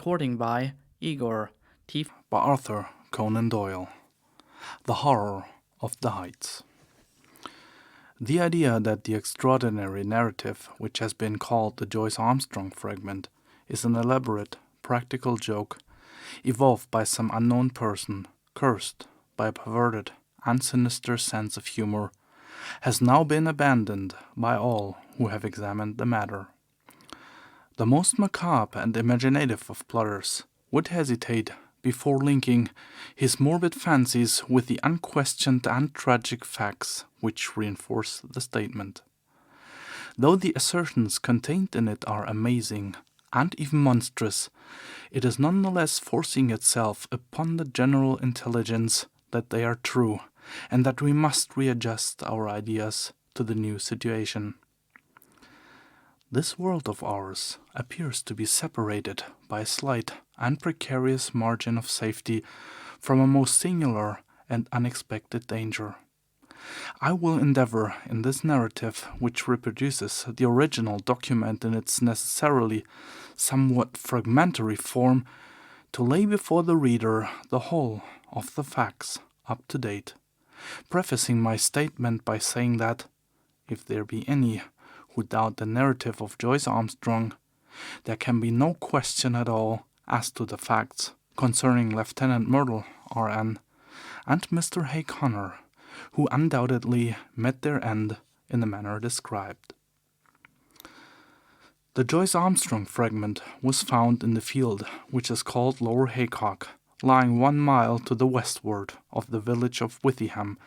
Recording by Igor T. by Arthur Conan Doyle. The Horror of the Heights. The idea that the extraordinary narrative, which has been called the Joyce Armstrong fragment, is an elaborate, practical joke evolved by some unknown person, cursed by a perverted and sinister sense of humor, has now been abandoned by all who have examined the matter. The most macabre and imaginative of plotters would hesitate before linking his morbid fancies with the unquestioned and tragic facts which reinforce the statement. Though the assertions contained in it are amazing and even monstrous, it is nonetheless forcing itself upon the general intelligence that they are true, and that we must readjust our ideas to the new situation. This world of ours appears to be separated by a slight and precarious margin of safety from a most singular and unexpected danger. I will endeavor in this narrative, which reproduces the original document in its necessarily somewhat fragmentary form, to lay before the reader the whole of the facts up to date, prefacing my statement by saying that, if there be any who doubt the narrative of Joyce Armstrong, there can be no question at all as to the facts concerning Lieutenant Myrtle, R.N., and Mr. Hay Connor, who undoubtedly met their end in the manner described. The Joyce Armstrong fragment was found in the field which is called Lower Haycock, lying 1 mile to the westward of the village of Withyham,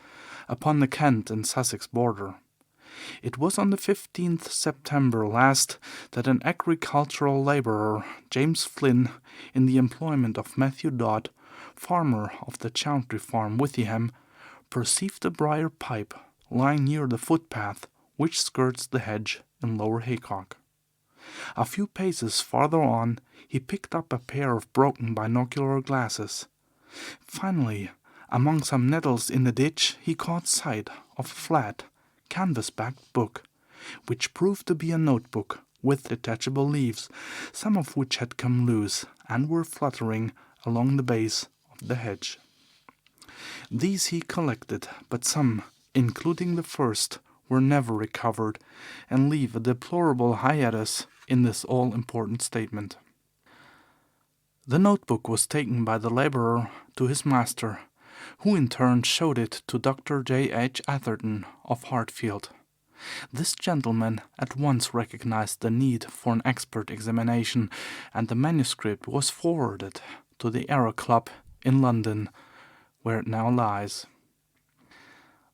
upon the Kent and Sussex border. It was on the 15th September last that an agricultural labourer, James Flynn, in the employment of Matthew Dodd, farmer of the Chauntry Farm, Withyham, perceived a briar pipe lying near the footpath which skirts the hedge in Lower Haycock. A few paces farther on, he picked up a pair of broken binocular glasses. Finally, among some nettles in the ditch, he caught sight of a flat, canvas-backed book, which proved to be a notebook with detachable leaves, some of which had come loose and were fluttering along the base of the hedge. These he collected, but some, including the first, were never recovered, and leave a deplorable hiatus in this all-important statement. The notebook was taken by the laborer to his master, who in turn showed it to Dr. J. H. Atherton of Hartfield. This gentleman at once recognized the need for an expert examination, and the manuscript was forwarded to the Aero Club in London, where it now lies.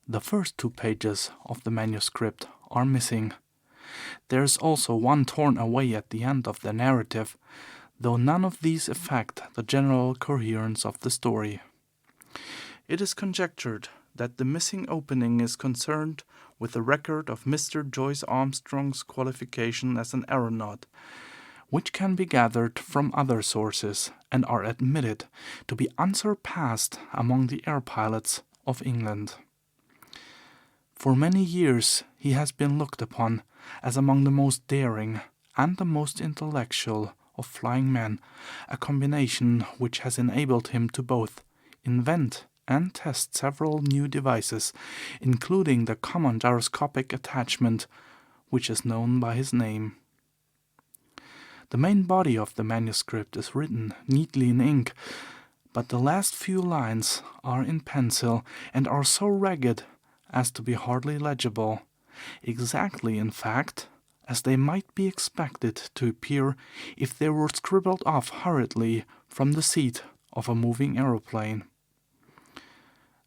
The first 2 pages of the manuscript are missing. There is also one torn away at the end of the narrative, though none of these affect the general coherence of the story. It is conjectured that the missing opening is concerned with the record of Mr. Joyce Armstrong's qualification as an aeronaut, which can be gathered from other sources and are admitted to be unsurpassed among the air pilots of England. For many years he has been looked upon as among the most daring and the most intellectual of flying men, a combination which has enabled him to both invent and test several new devices, including the common gyroscopic attachment, which is known by his name. The main body of the manuscript is written neatly in ink, but the last few lines are in pencil and are so ragged as to be hardly legible, exactly, in fact, as they might be expected to appear if they were scribbled off hurriedly from the seat of a moving aeroplane.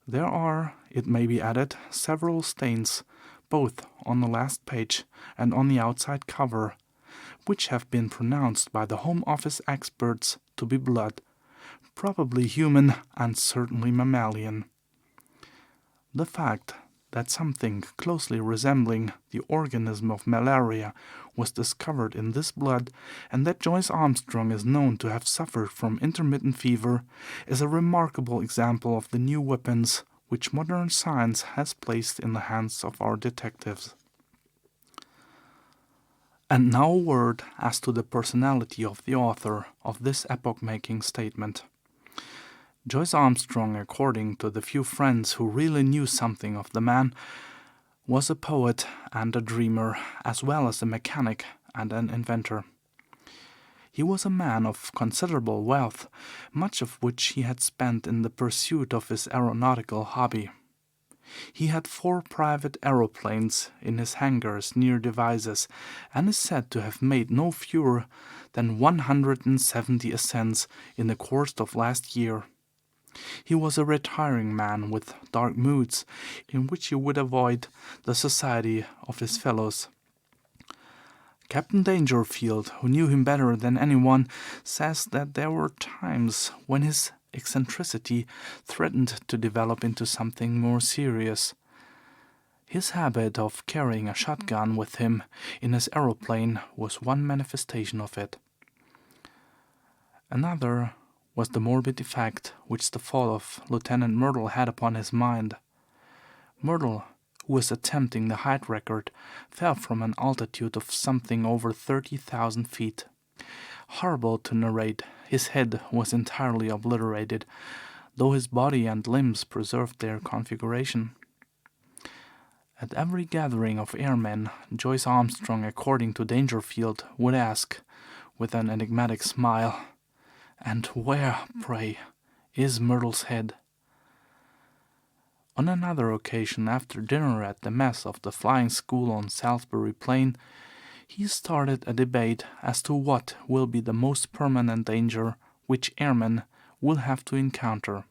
There are, it may be added, several stains, both on the last page and on the outside cover, which have been pronounced by the Home Office experts to be blood, probably human and certainly mammalian. The fact that something closely resembling the organism of malaria was discovered in this blood, and that Joyce Armstrong is known to have suffered from intermittent fever, is a remarkable example of the new weapons which modern science has placed in the hands of our detectives. And now a word as to the personality of the author of this epoch-making statement. Joyce Armstrong, according to the few friends who really knew something of the man, was a poet and a dreamer, as well as a mechanic and an inventor. He was a man of considerable wealth, much of which he had spent in the pursuit of his aeronautical hobby. He had 4 private aeroplanes in his hangars near Devizes, and is said to have made no fewer than 170 ascents in the course of last year. He was a retiring man with dark moods, in which he would avoid the society of his fellows. Captain Dangerfield, who knew him better than anyone, says that there were times when his eccentricity threatened to develop into something more serious. His habit of carrying a shotgun with him in his aeroplane was one manifestation of it. Another was the morbid effect which the fall of Lieutenant Myrtle had upon his mind. Myrtle, who was attempting the height record, fell from an altitude of something over 30,000 feet. Horrible to narrate, his head was entirely obliterated, though his body and limbs preserved their configuration. At every gathering of airmen, Joyce Armstrong, according to Dangerfield, would ask, with an enigmatic smile, "And where, pray, is Myrtle's head?" On another occasion, after dinner at the mess of the flying school on Salisbury Plain, he started a debate as to what will be the most permanent danger which airmen will have to encounter.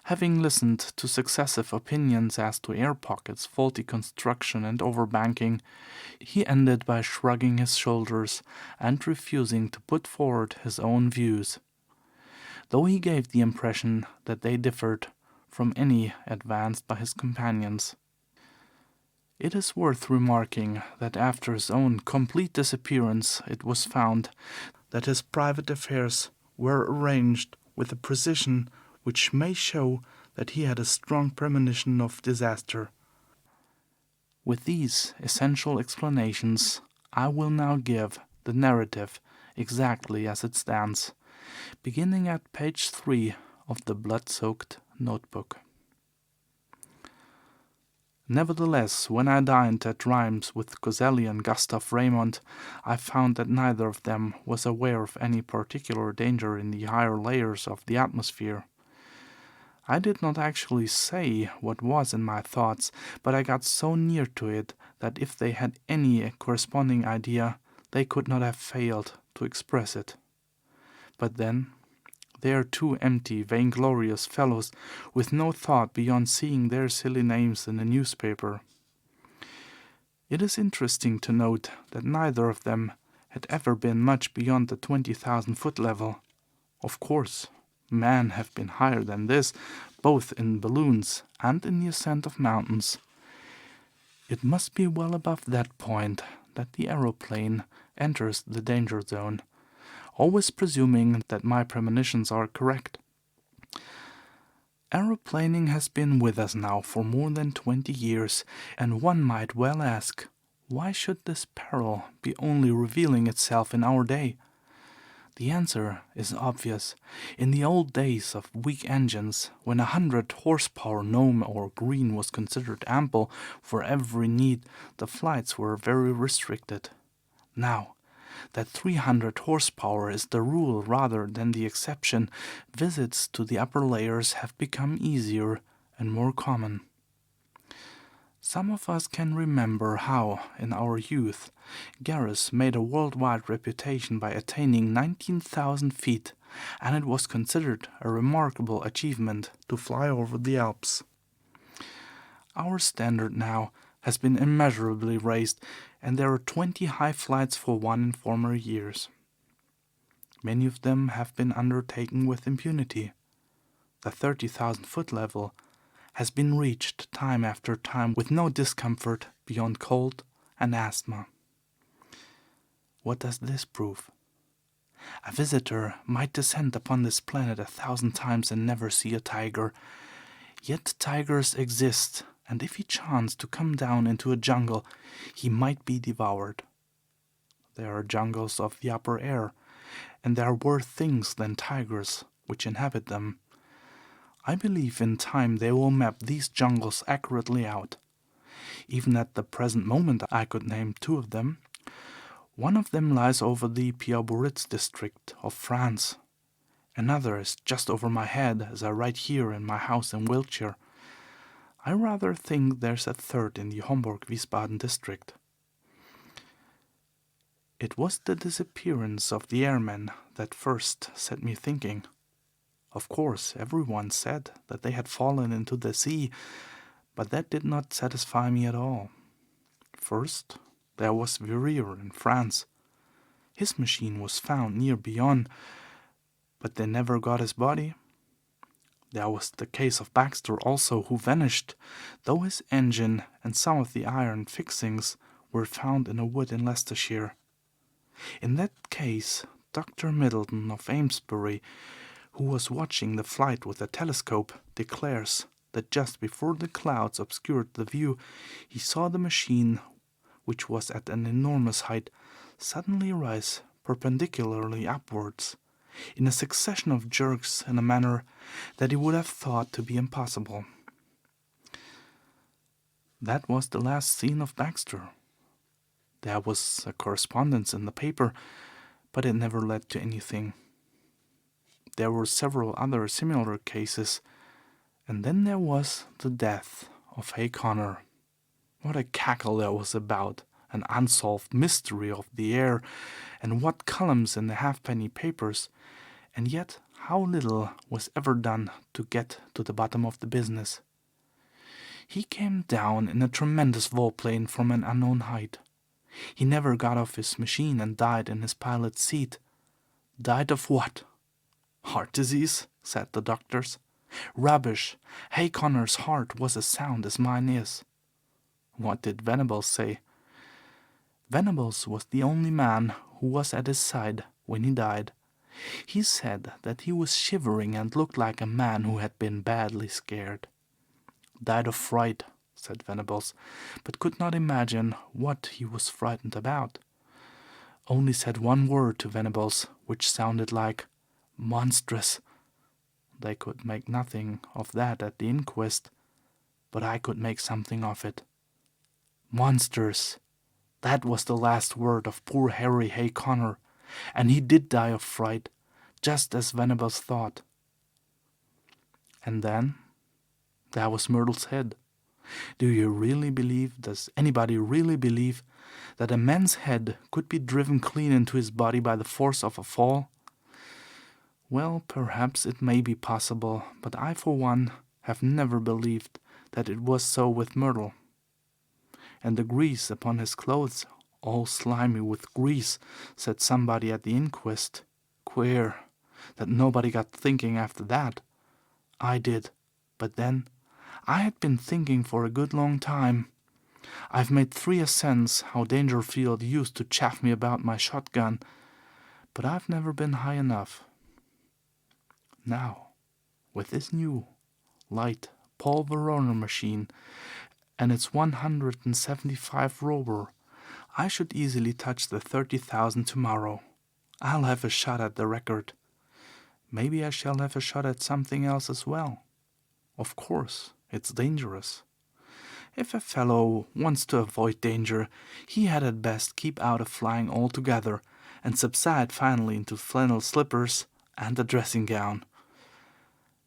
Having listened to successive opinions as to air pockets, faulty construction, and overbanking, he ended by shrugging his shoulders and refusing to put forward his own views, though he gave the impression that they differed from any advanced by his companions. It is worth remarking that after his own complete disappearance it was found that his private affairs were arranged with a precision which may show that he had a strong premonition of disaster. With these essential explanations, I will now give the narrative exactly as it stands, beginning at page 3 of the blood-soaked notebook. Nevertheless, when I dined at Rheims with Coselli and Gustav Raymond, I found that neither of them was aware of any particular danger in the higher layers of the atmosphere. I did not actually say what was in my thoughts, but I got so near to it that if they had any corresponding idea, they could not have failed to express it. But then, they are 2 empty, vainglorious fellows with no thought beyond seeing their silly names in a newspaper. It is interesting to note that neither of them had ever been much beyond the 20,000-foot level. Of course, men have been higher than this, both in balloons and in the ascent of mountains. It must be well above that point that the aeroplane enters the danger zone, always presuming that my premonitions are correct. Aeroplaning has been with us now for more than 20 years, and one might well ask, why should this peril be only revealing itself in our day? The answer is obvious. In the old days of weak engines, when 100 horsepower gnome or green was considered ample for every need, the flights were very restricted. Now that 300 horsepower is the rule rather than the exception, visits to the upper layers have become easier and more common. Some of us can remember how, in our youth, Garris made a worldwide reputation by attaining 19,000 feet, and it was considered a remarkable achievement to fly over the Alps. Our standard now has been immeasurably raised, and there are 20 high flights for one in former years. Many of them have been undertaken with impunity. The 30,000-foot level has been reached time after time with no discomfort beyond cold and asthma. What does this prove? A visitor might descend upon this planet 1,000 times and never see a tiger. Yet tigers exist, and if he chanced to come down into a jungle, he might be devoured. There are jungles of the upper air, and there are worse things than tigers which inhabit them. I believe in time they will map these jungles accurately out. Even at the present moment I could name two of them. One of them lies over the Pierre-Bourritz district of France. Another is just over my head as I write here in my house in Wiltshire. I rather think there's a third in the Homburg-Wiesbaden district. It was the disappearance of the airmen that first set me thinking. Of course, everyone said that they had fallen into the sea, but that did not satisfy me at all. First, there was Verrier in France. His machine was found near Bayonne, but they never got his body. There was the case of Baxter also, who vanished, though his engine and some of the iron fixings were found in a wood in Leicestershire. In that case, Dr. Middleton of Amesbury, who was watching the flight with a telescope, declares that just before the clouds obscured the view, he saw the machine, which was at an enormous height, suddenly rise perpendicularly upwards, in a succession of jerks in a manner that he would have thought to be impossible. That was the last seen of Baxter. There was a correspondence in the paper, but it never led to anything. There were several other similar cases, and then there was the death of Hay Connor. What a cackle there was about, an unsolved mystery of the air, and what columns in the halfpenny papers, and yet how little was ever done to get to the bottom of the business. He came down in a tremendous volplane from an unknown height. He never got off his machine and died in his pilot's seat. Died of what? Heart disease, said the doctors. Rubbish. Hay Connor's heart was as sound as mine is. What did Venables say? Venables was the only man who was at his side when he died. He said that he was shivering and looked like a man who had been badly scared. Died of fright, said Venables, but could not imagine what he was frightened about. Only said one word to Venables, which sounded like monstrous. They could make nothing of that at the inquest, but I could make something of it. Monsters. That was the last word of poor Harry Hay Connor, and he did die of fright, just as Venables thought. And then there was Myrtle's head. Do you really believe, does anybody really believe, that a man's head could be driven clean into his body by the force of a fall? Well, perhaps it may be possible, but I for one have never believed that it was so with Myrtle. And the grease upon his clothes, all slimy with grease, said somebody at the inquest. Queer that nobody got thinking after that. I did, but then I had been thinking for a good long time. I've made 3 ascents how Dangerfield used to chaff me about my shotgun, but I've never been high enough. Now, with this new, light Paul Verona machine and its 175 rover, I should easily touch the 30,000 tomorrow. I'll have a shot at the record. Maybe I shall have a shot at something else as well. Of course, it's dangerous. If a fellow wants to avoid danger, he had at best keep out of flying altogether and subside finally into flannel slippers and a dressing gown.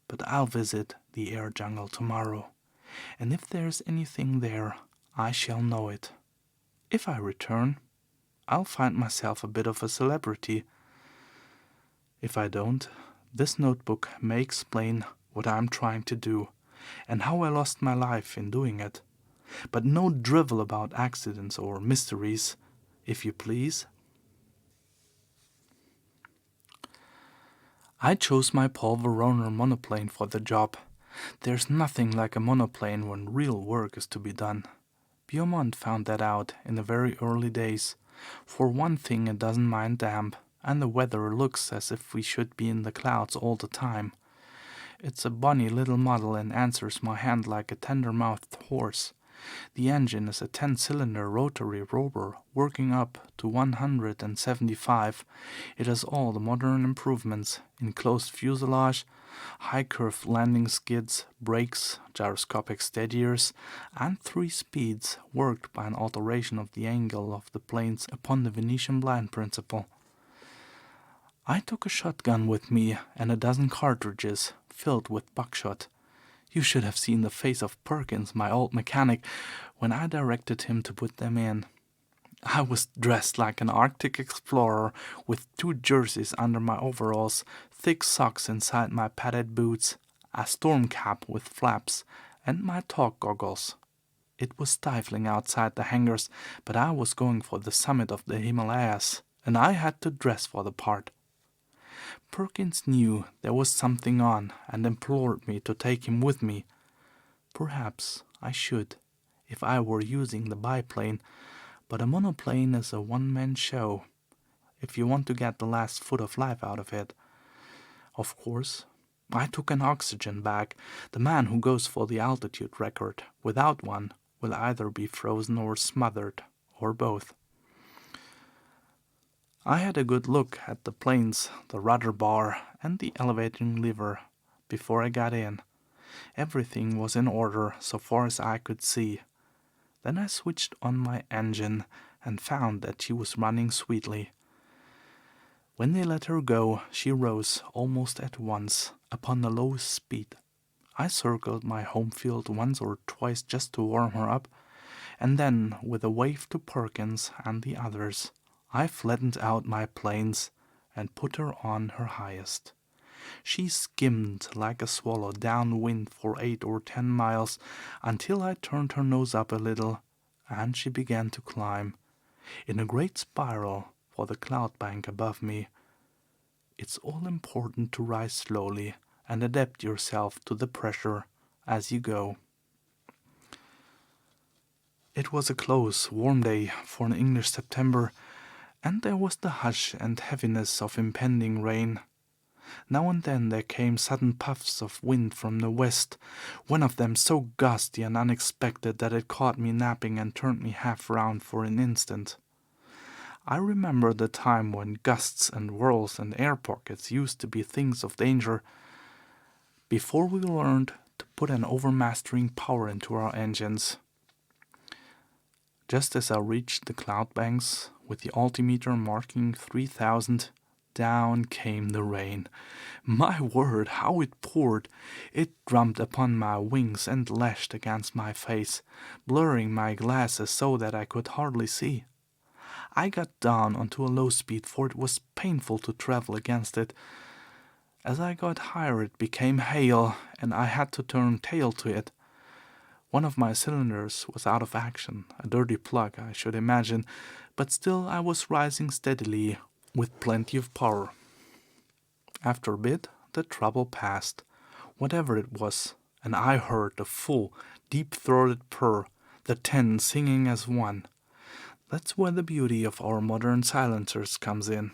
But I'll visit the air jungle tomorrow, and if there's anything there, I shall know it. If I return, I'll find myself a bit of a celebrity. If I don't, this notebook may explain what I'm trying to do, and how I lost my life in doing it. But no drivel about accidents or mysteries, if you please. I chose my Paul Verona monoplane for the job. There's nothing like a monoplane when real work is to be done. Beaumont found that out in the very early days. For one thing, it doesn't mind damp, and the weather looks as if we should be in the clouds all the time. It's a bonny little model and answers my hand like a tender-mouthed horse. The engine is a 10-cylinder rotary rover working up to 175. It has all the modern improvements: enclosed fuselage, high-curved landing skids, brakes, gyroscopic steadiers, and 3 speeds worked by an alteration of the angle of the planes upon the Venetian blind principle. I took a shotgun with me and a dozen cartridges filled with buckshot. You should have seen the face of Perkins, my old mechanic, when I directed him to put them in. I was dressed like an Arctic explorer, with 2 jerseys under my overalls, thick socks inside my padded boots, a storm cap with flaps, and my talk goggles. It was stifling outside the hangars, but I was going for the summit of the Himalayas, and I had to dress for the part. Perkins knew there was something on and implored me to take him with me. Perhaps I should, if I were using the biplane, but a monoplane is a one-man show, if you want to get the last foot of life out of it. Of course, I took an oxygen bag. The man who goes for the altitude record without one will either be frozen or smothered, or both. I had a good look at the planes, the rudder bar, and the elevating lever before I got in. Everything was in order so far as I could see. Then I switched on my engine and found that she was running sweetly. When they let her go, she rose almost at once upon the lowest speed. I circled my home field once or twice just to warm her up, and then, with a wave to Perkins and the others, I flattened out my planes and put her on her highest. She skimmed like a swallow downwind for 8 or 10 miles until I turned her nose up a little, and she began to climb, in a great spiral, for the cloud bank above me. It's all important to rise slowly and adapt yourself to the pressure as you go. It was a close, warm day for an English September, and there was the hush and heaviness of impending rain. Now and then there came sudden puffs of wind from the west, one of them so gusty and unexpected that it caught me napping and turned me half round for an instant. I remember the time when gusts and whirls and air pockets used to be things of danger, before we learned to put an overmastering power into our engines. Just as I reached the cloud banks, with the altimeter marking 3,000, down came the rain. My word, how it poured! It drummed upon my wings and lashed against my face, blurring my glasses so that I could hardly see. I got down onto a low speed, for it was painful to travel against it. As I got higher it became hail, and I had to turn tail to it. One of my cylinders was out of action, a dirty plug, I should imagine, but still I was rising steadily, with plenty of power. After a bit, the trouble passed, whatever it was, and I heard the full, deep-throated purr, the 10 singing as one. That's where the beauty of our modern silencers comes in.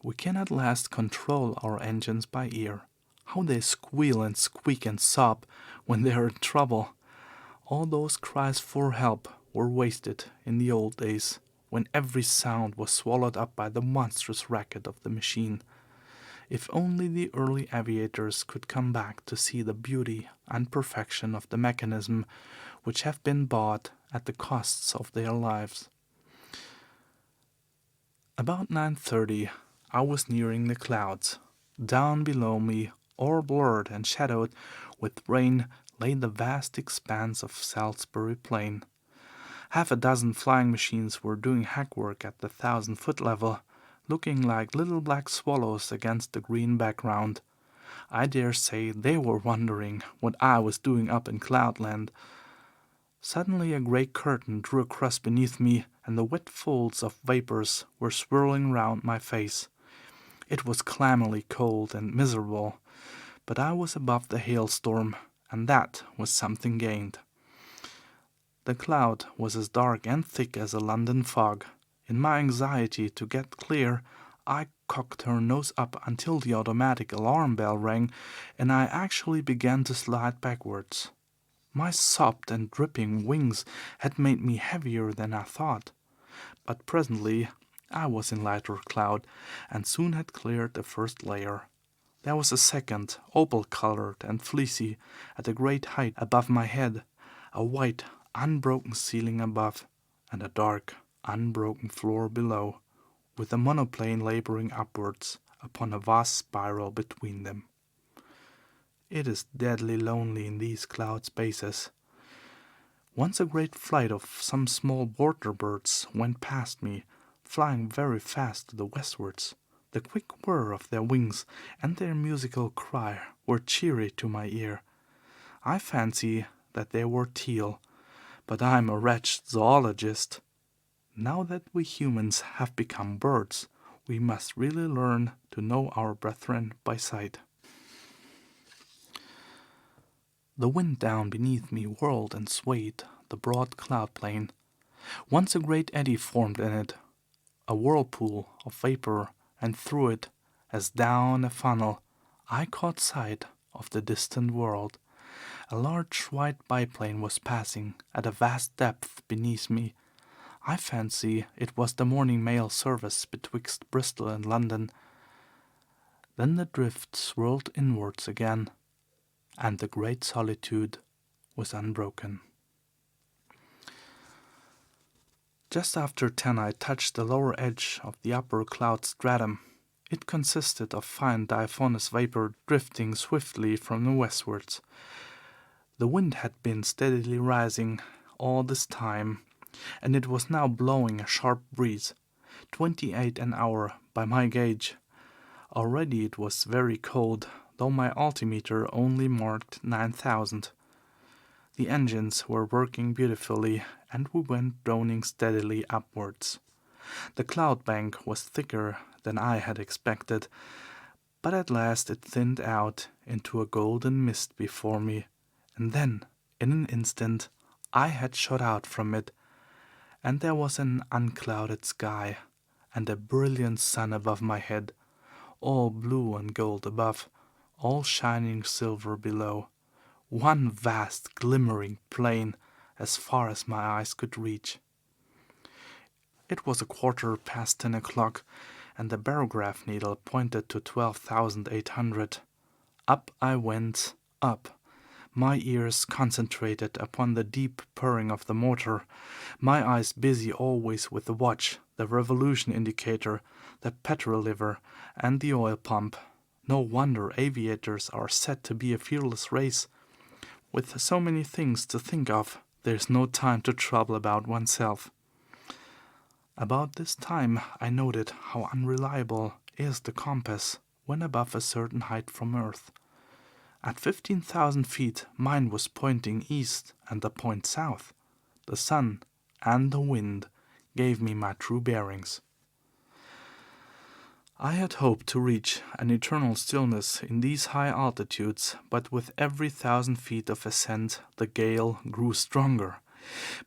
We can at last control our engines by ear. How they squeal and squeak and sob when they are in trouble! All those cries for help were wasted in the old days, when every sound was swallowed up by the monstrous racket of the machine. If only the early aviators could come back to see the beauty and perfection of the mechanism which have been bought at the costs of their lives. About 9:30, I was nearing the clouds. Down below me, all blurred and shadowed with rain, lay the vast expanse of Salisbury Plain. Half a dozen flying machines were doing hack work at the 1,000-foot level, looking like little black swallows against the green background. I dare say they were wondering what I was doing up in Cloudland. Suddenly a grey curtain drew across beneath me, and the wet folds of vapors were swirling round my face. It was clammily cold and miserable, but I was above the hailstorm, and that was something gained. The cloud was as dark and thick as a London fog. In my anxiety to get clear, I cocked her nose up until the automatic alarm bell rang, and I actually began to slide backwards. My sopped and dripping wings had made me heavier than I thought. But presently I was in lighter cloud, and soon had cleared the first layer. There was a second, opal-colored and fleecy, at a great height above my head, a white, unbroken ceiling above, and a dark, unbroken floor below, with a monoplane laboring upwards upon a vast spiral between them. It is deadly lonely in these cloud spaces. Once a great flight of some small water birds went past me, flying very fast to the westwards. The quick whir of their wings and their musical cry were cheery to my ear. I fancy that they were teal, but I am a wretched zoologist. Now that we humans have become birds, we must really learn to know our brethren by sight. The wind down beneath me whirled and swayed the broad cloud plain. Once a great eddy formed in it, a whirlpool of vapor, and through it, as down a funnel, I caught sight of the distant world. A large white biplane was passing at a vast depth beneath me. I fancy it was the morning mail service betwixt Bristol and London. Then the drift swirled inwards again, and the great solitude was unbroken. Just after 10 I touched the lower edge of the upper cloud stratum. It consisted of fine diaphanous vapor drifting swiftly from the westwards. The wind had been steadily rising all this time, and it was now blowing a sharp breeze, 28 an hour by my gauge. Already it was very cold, though my altimeter only marked 9,000. The engines were working beautifully, and we went droning steadily upwards. The cloud bank was thicker than I had expected, but at last it thinned out into a golden mist before me, and then, in an instant, I had shot out from it, and there was an unclouded sky, and a brilliant sun above my head, all blue and gold above, all shining silver below, one vast glimmering plain as far as my eyes could reach. It was 10:15 o'clock, and the barograph needle pointed to 12,800. Up I went, up, my ears concentrated upon the deep purring of the motor, my eyes busy always with the watch, the revolution indicator, the petrol lever, and the oil pump. No wonder aviators are said to be a fearless race. With so many things to think of, there is no time to trouble about oneself. About this time I noted how unreliable is the compass when above a certain height from Earth. At 15,000 feet mine was pointing east and the point south. The sun and the wind gave me my true bearings. I had hoped to reach an eternal stillness in these high altitudes, but with every 1,000 feet of ascent the gale grew stronger.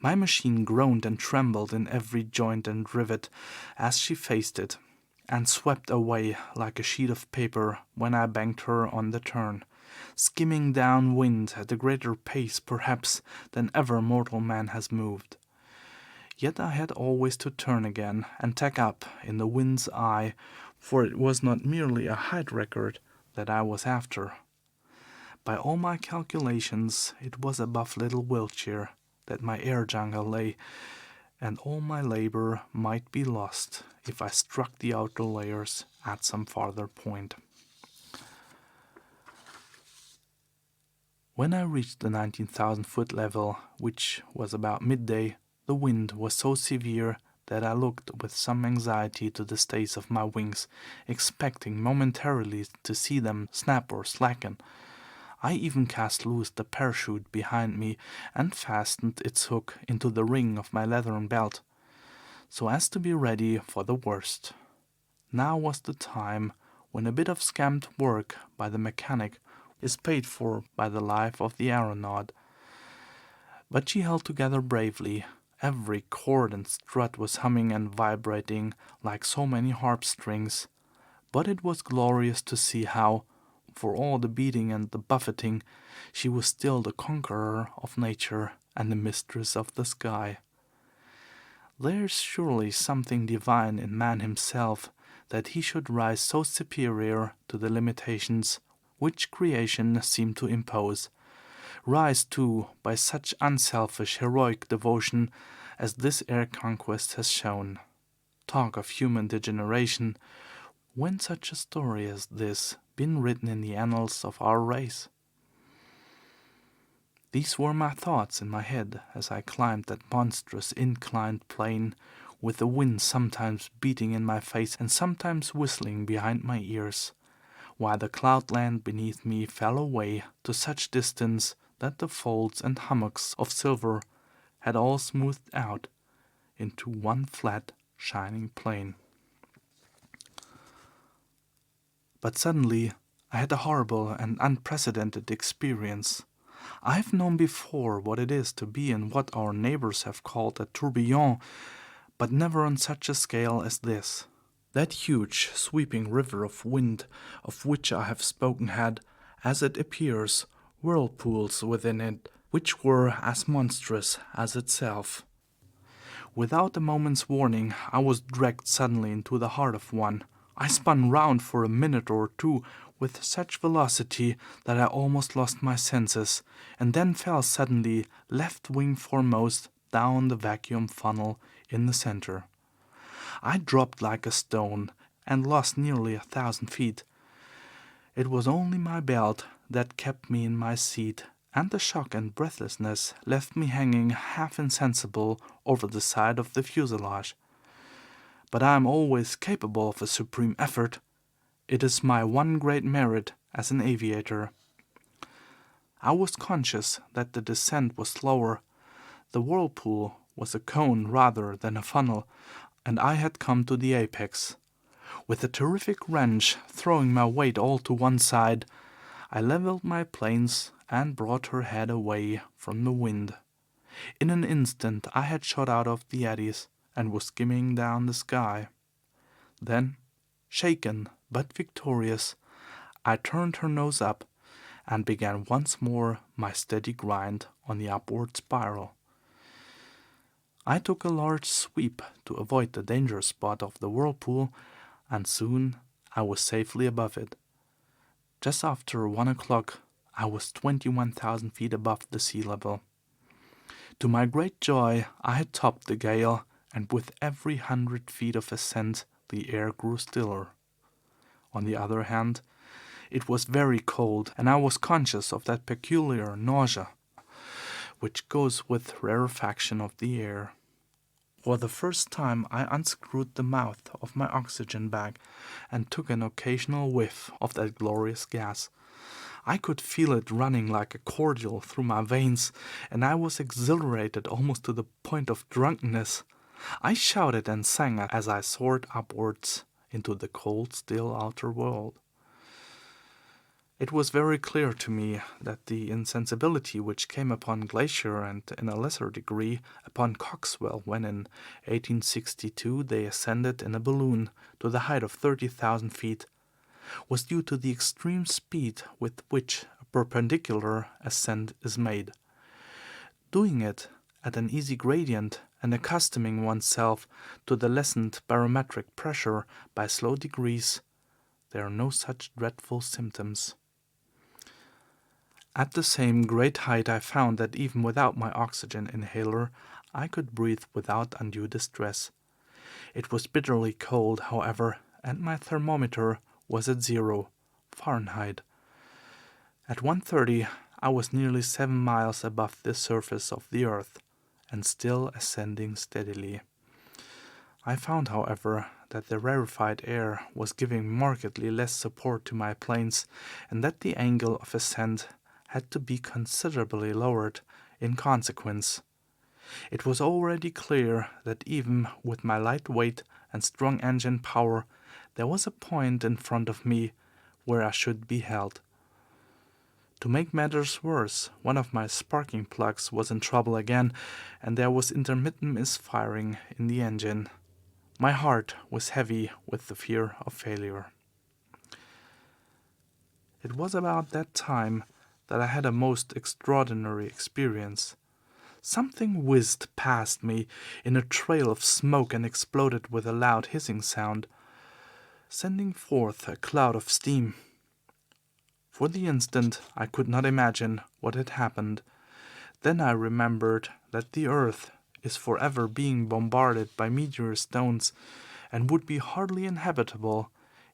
My machine groaned and trembled in every joint and rivet as she faced it, and swept away like a sheet of paper when I banked her on the turn, skimming down wind at a greater pace perhaps than ever mortal man has moved. Yet I had always to turn again and tack up in the wind's eye, for it was not merely a height record that I was after. By all my calculations it was above Little Wiltshire that my air jungle lay, and all my labor might be lost if I struck the outer layers at some farther point. When I reached the 19,000-foot level, which was about midday, the wind was so severe that I looked with some anxiety to the stays of my wings, expecting momentarily to see them snap or slacken. I even cast loose the parachute behind me and fastened its hook into the ring of my leathern belt, so as to be ready for the worst. Now was the time when a bit of scamped work by the mechanic is paid for by the life of the aeronaut. But she held together bravely. Every cord and strut was humming and vibrating like so many harp strings. But it was glorious to see how, for all the beating and the buffeting, she was still the conqueror of nature and the mistress of the sky. There is surely something divine in man himself, that he should rise so superior to the limitations which creation seemed to impose, rise too by such unselfish heroic devotion as this air conquest has shown. Talk of human degeneration, when such a story as this been written in the annals of our race? These were my thoughts in my head as I climbed that monstrous inclined plane, with the wind sometimes beating in my face and sometimes whistling behind my ears, while the cloudland beneath me fell away to such distance that the folds and hummocks of silver had all smoothed out into one flat, shining plain. But suddenly I had a horrible and unprecedented experience. I have known before what it is to be in what our neighbors have called a tourbillon, but never on such a scale as this. That huge, sweeping river of wind of which I have spoken had, as it appears, whirlpools within it, which were as monstrous as itself. Without a moment's warning, I was dragged suddenly into the heart of one. I spun round for a minute or two with such velocity that I almost lost my senses, and then fell suddenly, left wing foremost, down the vacuum funnel in the center. I dropped like a stone, and lost nearly 1,000 feet. It was only my belt that kept me in my seat, and the shock and breathlessness left me hanging half insensible over the side of the fuselage. But I am always capable of a supreme effort. It is my one great merit as an aviator. I was conscious that the descent was slower. The whirlpool was a cone rather than a funnel, and I had come to the apex. With a terrific wrench, throwing my weight all to one side, I leveled my planes and brought her head away from the wind. In an instant I had shot out of the eddies and was skimming down the sky. Then, shaken but victorious, I turned her nose up and began once more my steady grind on the upward spiral. I took a large sweep to avoid the danger spot of the whirlpool, and soon I was safely above it. Just after 1 o'clock, I was 21,000 feet above the sea level. To my great joy, I had topped the gale, and with every 100 feet of ascent, the air grew stiller. On the other hand, it was very cold, and I was conscious of that peculiar nausea which goes with rarefaction of the air. For the first time I unscrewed the mouth of my oxygen bag and took an occasional whiff of that glorious gas. I could feel it running like a cordial through my veins, and I was exhilarated almost to the point of drunkenness. I shouted and sang as I soared upwards into the cold, still outer world. It was very clear to me that the insensibility which came upon Glacier and, in a lesser degree, upon Coxwell when in 1862 they ascended in a balloon to the height of 30,000 feet, was due to the extreme speed with which a perpendicular ascent is made. Doing it at an easy gradient and accustoming oneself to the lessened barometric pressure by slow degrees, there are no such dreadful symptoms. At the same great height I found that even without my oxygen inhaler I could breathe without undue distress. It was bitterly cold, however, and my thermometer was at 0 Fahrenheit. At 1:30 I was nearly 7 miles above the surface of the earth, and still ascending steadily. I found, however, that the rarefied air was giving markedly less support to my planes, and that the angle of ascent had to be considerably lowered in consequence. It was already clear that even with my light weight and strong engine power, there was a point in front of me where I should be held. To make matters worse, one of my sparking plugs was in trouble again, and there was intermittent misfiring in the engine. My heart was heavy with the fear of failure. It was about that time that I had a most extraordinary experience. Something whizzed past me in a trail of smoke and exploded with a loud hissing sound, sending forth a cloud of steam. For the instant I could not imagine what had happened. Then I remembered that the earth is forever being bombarded by meteor stones and would be hardly inhabitable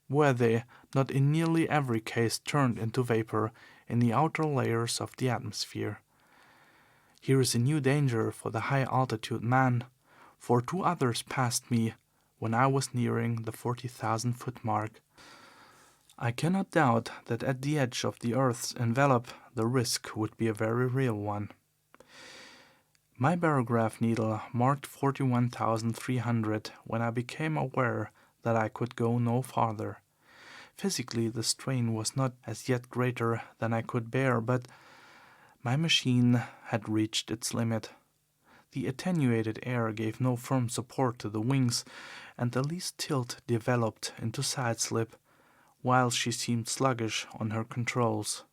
were they not in nearly every case turned into vapor in the outer layers of the atmosphere. Here is a new danger for the high-altitude man, for 2 others passed me when I was nearing the 40,000-foot mark. I cannot doubt that at the edge of the Earth's envelope the risk would be a very real one. My barograph needle marked 41,300 when I became aware that I could go no farther. Physically, the strain was not as yet greater than I could bear, but my machine had reached its limit. The attenuated air gave no firm support to the wings, and the least tilt developed into side-slip, while she seemed sluggish on her controls.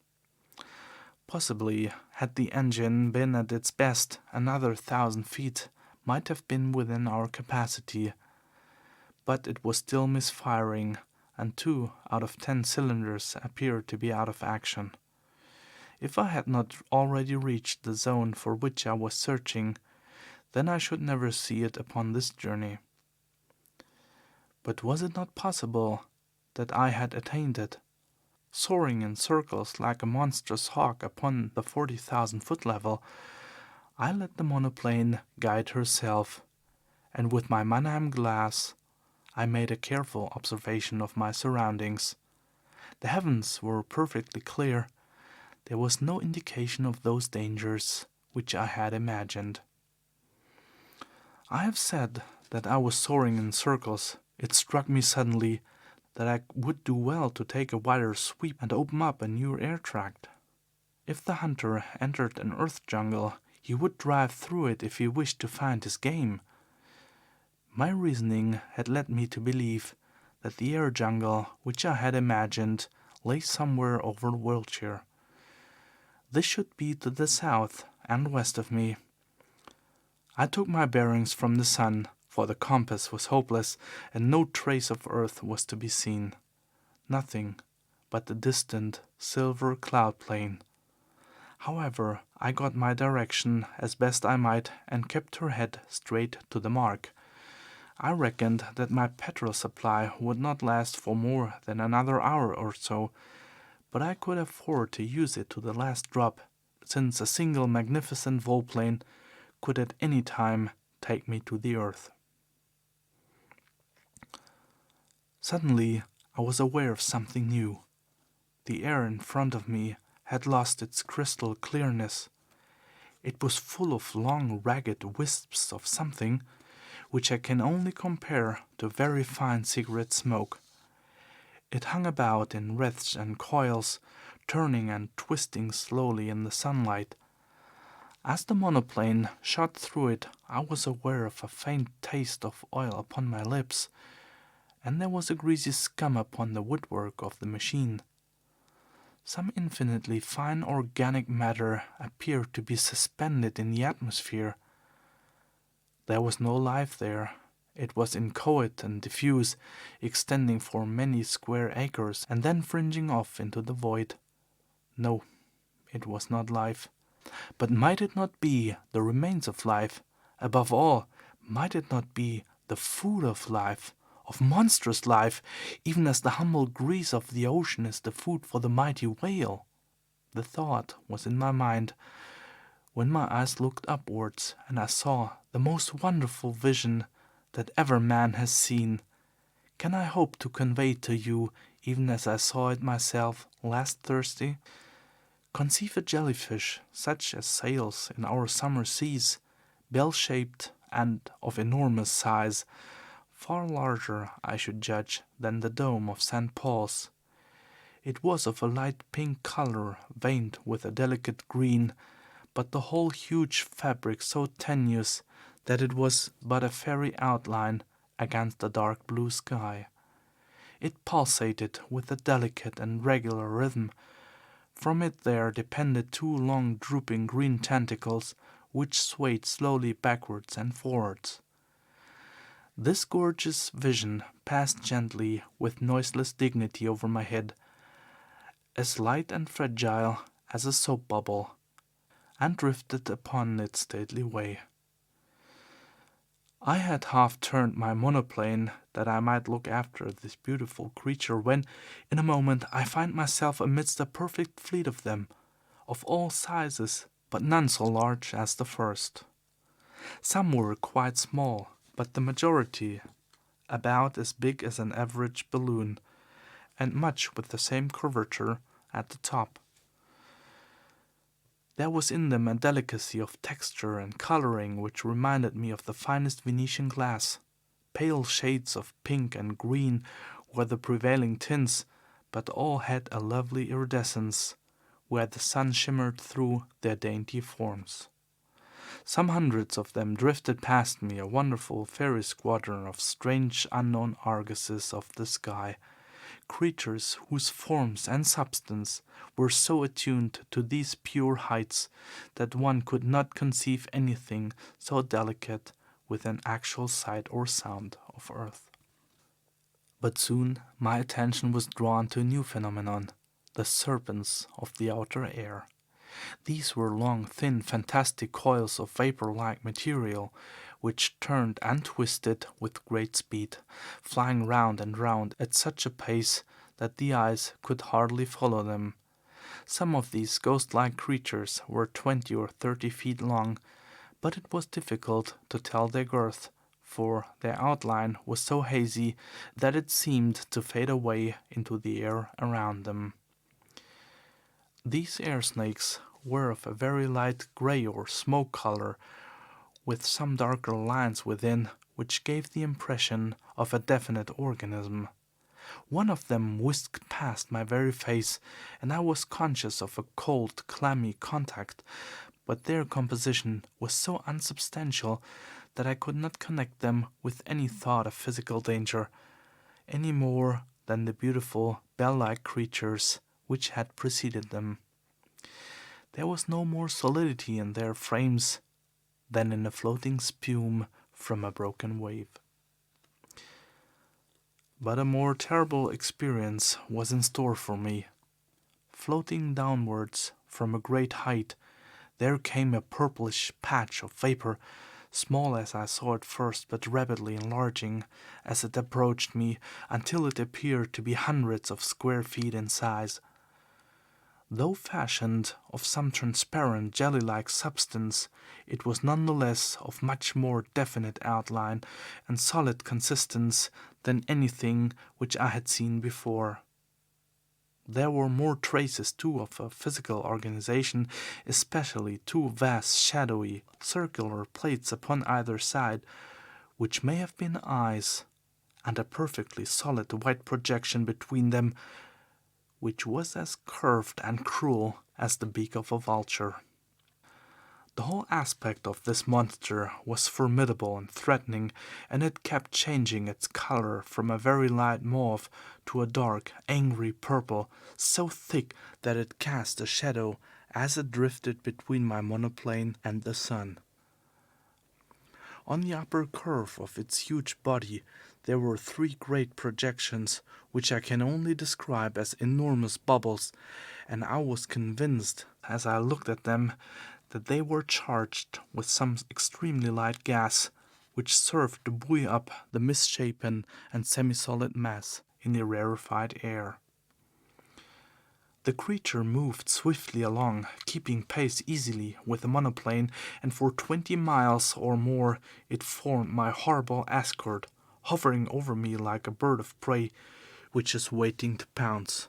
Possibly, had the engine been at its best, another 1,000 feet might have been within our capacity. But it was still misfiring, and 2 out of 10 cylinders appeared to be out of action. If I had not already reached the zone for which I was searching, then I should never see it upon this journey. But was it not possible that I had attained it? Soaring in circles like a monstrous hawk upon the 40,000-foot level, I let the monoplane guide herself, and with my Mannheim glass I made a careful observation of my surroundings. The heavens were perfectly clear. There was no indication of those dangers which I had imagined. I have said that I was soaring in circles. It struck me suddenly that I would do well to take a wider sweep and open up a new air tract. If the hunter entered an earth jungle, he would drive through it if he wished to find his game. My reasoning had led me to believe that the air jungle which I had imagined lay somewhere over Wiltshire. This should be to the south and west of me. I took my bearings from the sun, for the compass was hopeless, and no trace of earth was to be seen. Nothing but the distant silver cloud plain. However, I got my direction as best I might and kept her head straight to the mark. I reckoned that my petrol supply would not last for more than another hour or so, but I could afford to use it to the last drop, since a single magnificent volplane could at any time take me to the earth. Suddenly, I was aware of something new. The air in front of me had lost its crystal clearness. It was full of long, ragged wisps of something which I can only compare to very fine cigarette smoke. It hung about in wreaths and coils, turning and twisting slowly in the sunlight. As the monoplane shot through it, I was aware of a faint taste of oil upon my lips, and there was a greasy scum upon the woodwork of the machine. Some infinitely fine organic matter appeared to be suspended in the atmosphere. There was no life there. It was inchoate and diffuse, extending for many square acres and then fringing off into the void. No, it was not life. But might it not be the remains of life? Above all, might it not be the food of life, of monstrous life, even as the humble grease of the ocean is the food for the mighty whale? The thought was in my mind when my eyes looked upwards, and I saw the most wonderful vision that ever man has seen. Can I hope to convey it to you even as I saw it myself last Thursday? Conceive a jellyfish such as sails in our summer seas, bell-shaped and of enormous size, far larger, I should judge, than the dome of St. Paul's. It was of a light pink color, veined with a delicate green, but the whole huge fabric so tenuous that it was but a fairy outline against the dark blue sky. It pulsated with a delicate and regular rhythm. From it there depended two long drooping green tentacles which swayed slowly backwards and forwards. This gorgeous vision passed gently with noiseless dignity over my head, as light and fragile as a soap bubble, and drifted upon its stately way. I had half turned my monoplane that I might look after this beautiful creature when, in a moment, I find myself amidst a perfect fleet of them, of all sizes, but none so large as the first. Some were quite small, but the majority about as big as an average balloon, and much with the same curvature at the top. There was in them a delicacy of texture and coloring which reminded me of the finest Venetian glass. Pale shades of pink and green were the prevailing tints, but all had a lovely iridescence, where the sun shimmered through their dainty forms. Some hundreds of them drifted past me, a wonderful fairy squadron of strange unknown argosies of the sky, creatures whose forms and substance were so attuned to these pure heights that one could not conceive anything so delicate with an actual sight or sound of earth. But soon my attention was drawn to a new phenomenon, the serpents of the outer air. These were long, thin, fantastic coils of vapor-like material, which turned and twisted with great speed, flying round and round at such a pace that the eyes could hardly follow them. Some of these ghost-like creatures were 20 or 30 feet long, but it was difficult to tell their girth, for their outline was so hazy that it seemed to fade away into the air around them. These air snakes were of a very light gray or smoke color, with some darker lines within, which gave the impression of a definite organism. One of them whisked past my very face, and I was conscious of a cold, clammy contact, but their composition was so unsubstantial that I could not connect them with any thought of physical danger, any more than the beautiful bell-like creatures which had preceded them. There was no more solidity in their frames than in a floating spume from a broken wave. But a more terrible experience was in store for me. Floating downwards from a great height, there came a purplish patch of vapor, small as I saw it first, but rapidly enlarging as it approached me until it appeared to be hundreds of square feet in size. Though fashioned of some transparent jelly-like substance, it was nonetheless of much more definite outline and solid consistence than anything which I had seen before. There were more traces, too, of a physical organization, especially two vast, shadowy, circular plates upon either side, which may have been eyes, and a perfectly solid white projection between them, which was as curved and cruel as the beak of a vulture. The whole aspect of this monster was formidable and threatening, and it kept changing its color from a very light mauve to a dark, angry purple, so thick that it cast a shadow as it drifted between my monoplane and the sun. On the upper curve of its huge body there were three great projections, which I can only describe as enormous bubbles, and I was convinced, as I looked at them, that they were charged with some extremely light gas, which served to buoy up the misshapen and semi-solid mass in the rarefied air. The creature moved swiftly along, keeping pace easily with the monoplane, and for 20 miles or more it formed my horrible escort, hovering over me like a bird of prey which is waiting to pounce.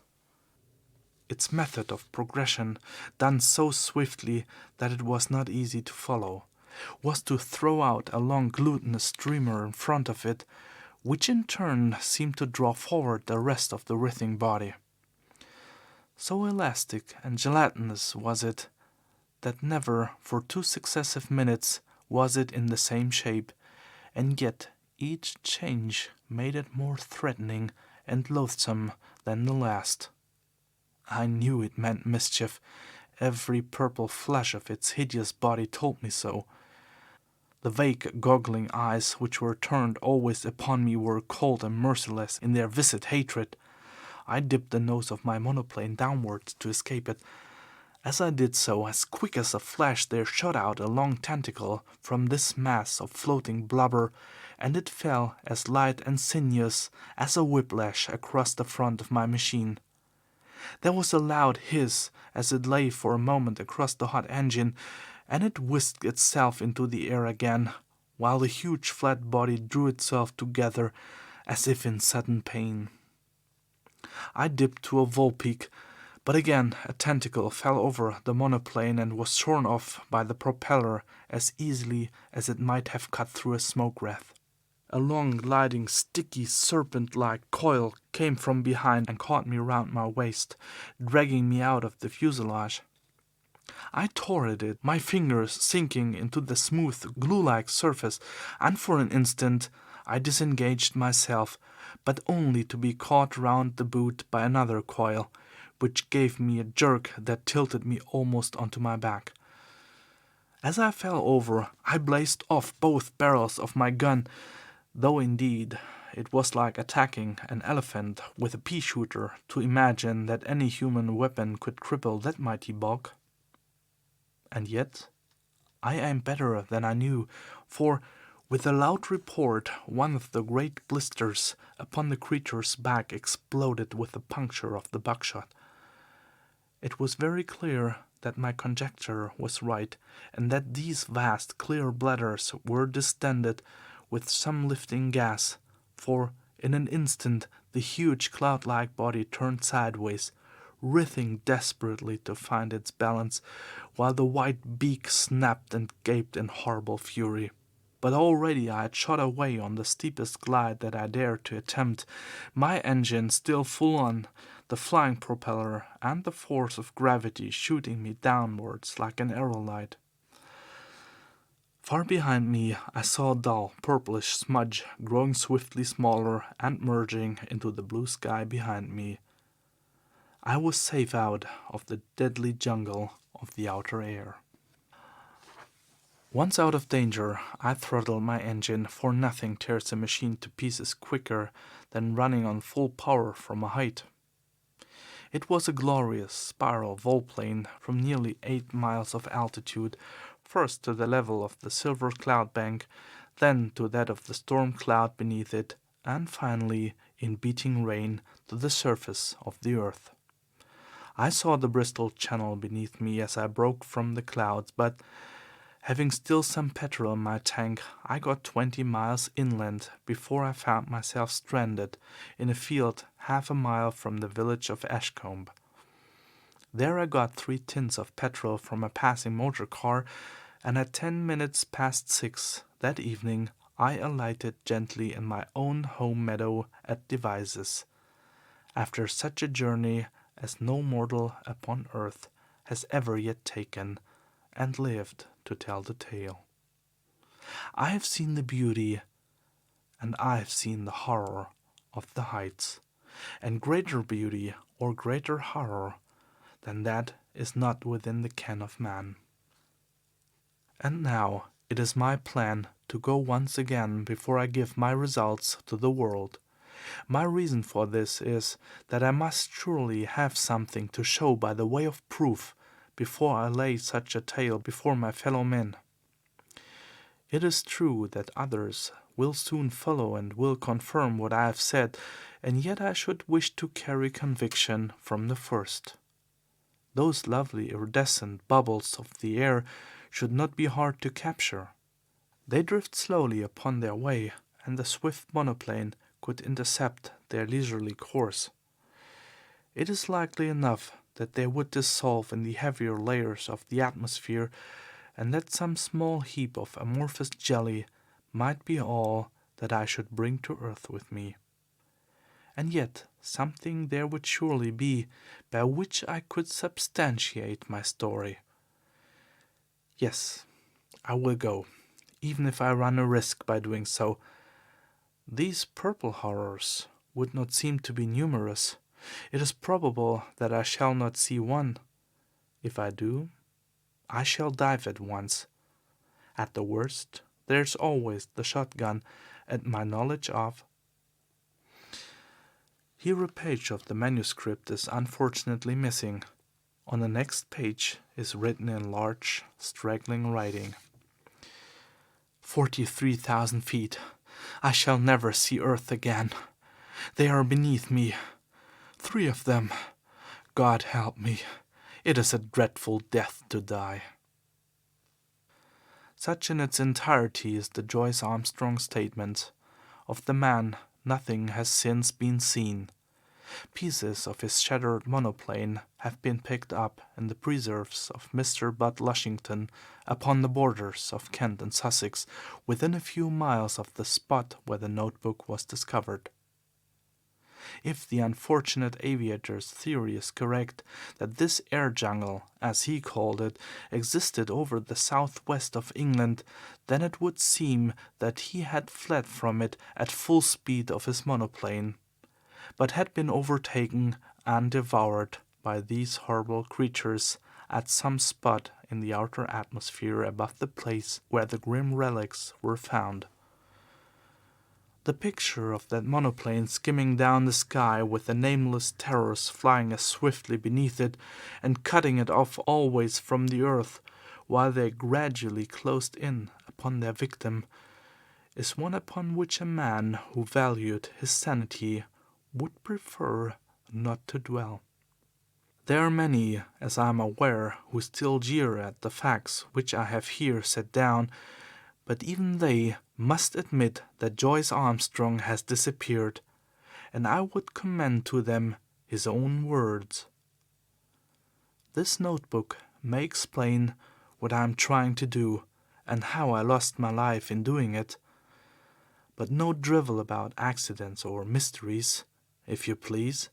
Its method of progression, done so swiftly that it was not easy to follow, was to throw out a long glutinous streamer in front of it, which in turn seemed to draw forward the rest of the writhing body. So elastic and gelatinous was it that never for 2 successive minutes was it in the same shape, and yet each change made it more threatening and loathsome than the last. I knew it meant mischief. Every purple flesh of its hideous body told me so. The vague, goggling eyes which were turned always upon me were cold and merciless in their viscid hatred. I dipped the nose of my monoplane downwards to escape it. As I did so, as quick as a flash there shot out a long tentacle from this mass of floating blubber, and it fell as light and sinuous as a whiplash across the front of my machine. There was a loud hiss as it lay for a moment across the hot engine, and it whisked itself into the air again, while the huge flat body drew itself together as if in sudden pain. I dipped to a volpeak, but again a tentacle fell over the monoplane and was shorn off by the propeller as easily as it might have cut through a smoke wreath. A long, gliding, sticky, serpent-like coil came from behind and caught me round my waist, dragging me out of the fuselage. I tore at it, my fingers sinking into the smooth, glue-like surface, and for an instant I disengaged myself, but only to be caught round the boot by another coil, which gave me a jerk that tilted me almost onto my back. As I fell over, I blazed off both barrels of my gun, though indeed it was like attacking an elephant with a pea-shooter to imagine that any human weapon could cripple that mighty bulk. And yet I aimed better than I knew, for with a loud report one of the great blisters upon the creature's back exploded with the puncture of the buckshot. It was very clear that my conjecture was right, and that these vast clear bladders were distended with some lifting gas, for in an instant the huge cloud-like body turned sideways, writhing desperately to find its balance, while the white beak snapped and gaped in horrible fury. But already I had shot away on the steepest glide that I dared to attempt, my engine still full on, the flying propeller and the force of gravity shooting me downwards like an aerolite. Far behind me I saw a dull, purplish smudge growing swiftly smaller and merging into the blue sky behind me. I was safe out of the deadly jungle of the outer air. Once out of danger, I throttled my engine, for nothing tears a machine to pieces quicker than running on full power from a height. It was a glorious spiral volplane from nearly 8 miles of altitude, first to the level of the silver cloud bank, then to that of the storm cloud beneath it, and finally, in beating rain, to the surface of the earth. I saw the Bristol Channel beneath me as I broke from the clouds, but having still some petrol in my tank, I got 20 miles inland before I found myself stranded in a field half a mile from the village of Ashcombe. There I got 3 tins of petrol from a passing motor car, and at 10 minutes past 6 that evening I alighted gently in my own home meadow at Devizes, after such a journey as no mortal upon earth has ever yet taken, and lived to tell the tale. I have seen the beauty, and I have seen the horror of the heights, and greater beauty or greater horror than that is not within the ken of man. And now it is my plan to go once again before I give my results to the world. My reason for this is that I must surely have something to show by the way of proof before I lay such a tale before my fellow men. It is true that others will soon follow and will confirm what I have said, and yet I should wish to carry conviction from the first. Those lovely iridescent bubbles of the air should not be hard to capture. They drift slowly upon their way, and the swift monoplane could intercept their leisurely course. It is likely enough that they would dissolve in the heavier layers of the atmosphere, and that some small heap of amorphous jelly might be all that I should bring to earth with me. And yet something there would surely be by which I could substantiate my story. Yes, I will go, even if I run a risk by doing so. These purple horrors would not seem to be numerous. It is probable that I shall not see one. If I do, I shall dive at once. At the worst, there's always the shotgun and my knowledge of. Here a page of the manuscript is unfortunately missing. On the next page is written in large, straggling writing. 43,000 feet. I shall never see Earth again. They are beneath me. 3 of them. God help me. It is a dreadful death to die. Such in its entirety is the Joyce Armstrong statement. Of the man, nothing has since been seen. Pieces of his shattered monoplane have been picked up in the preserves of Mr. Budd Lushington upon the borders of Kent and Sussex, within a few miles of the spot where the notebook was discovered. If the unfortunate aviator's theory is correct that this air jungle, as he called it, existed over the southwest of England, then it would seem that he had fled from it at full speed of his monoplane, but had been overtaken and devoured by these horrible creatures at some spot in the outer atmosphere above the place where the grim relics were found. The picture of that monoplane skimming down the sky with the nameless terrors flying as swiftly beneath it and cutting it off always from the earth while they gradually closed in upon their victim is one upon which a man who valued his sanity would prefer not to dwell. There are many, as I am aware, who still jeer at the facts which I have here set down, but even they must admit that Joyce Armstrong has disappeared, and I would commend to them his own words. This notebook may explain what I am trying to do and how I lost my life in doing it, but no drivel about accidents or mysteries, if you please.